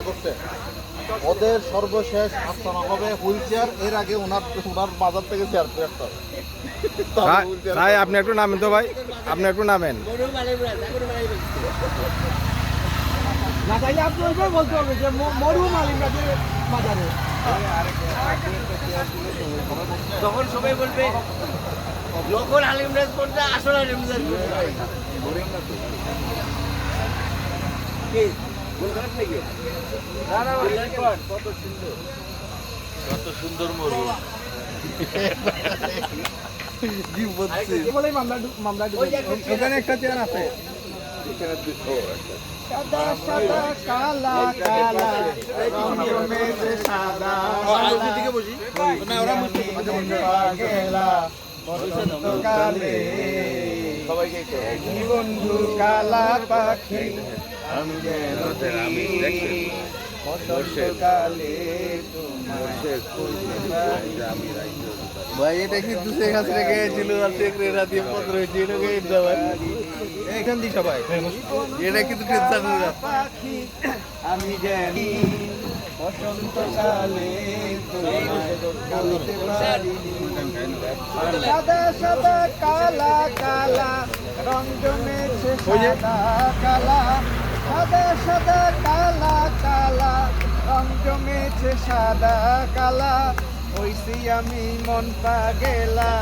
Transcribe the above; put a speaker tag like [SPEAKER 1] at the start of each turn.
[SPEAKER 1] করছে ওদের সর্বশেষ আস্তানা হবে হুইল চেয়ার। এর আগে ওনার বাজার থেকে চেয়ার পেয়ে আসতে হবে।
[SPEAKER 2] ভাই আপনি একটু নামেন তো ভাই, আপনি একটু নামেন।
[SPEAKER 3] না তাইলে আপনি ওইভাবে বলতে হবে যে মরহুম আলিমরাজের বাজারে।
[SPEAKER 4] তখন সবাই বলবে লোকাল আলিমরাজ কোনটা, আসল আলিমরাজ কত সুন্দর মরু
[SPEAKER 3] ওখানে একটা চেয়ার আছে। সাদা সাদা কালা কালা রঙে সাদা
[SPEAKER 1] দিকে বসি না ওরা
[SPEAKER 3] গেলা বসন্তকালে
[SPEAKER 1] সবাইকে
[SPEAKER 3] বন্ধু কালা পাখি আমি বসন্তকালে
[SPEAKER 1] ভাই এটা কিন্তু শেখ হাসিনা গিয়েছিল আর শেখ রেরা দিয়ে পত্র হয়েছে এটা গিয়ে ভাই এখান দিয়ে সবাই এটা কিন্তু টেনশন
[SPEAKER 3] পাখি আমি জানি বসন্তকালে সাদা সাদা কালা কালা রং জমেছে সাদা কালা সাদা সাদা কালা কালা রং জমেছে সাদা কালা হইছি আমি মন পাগেলা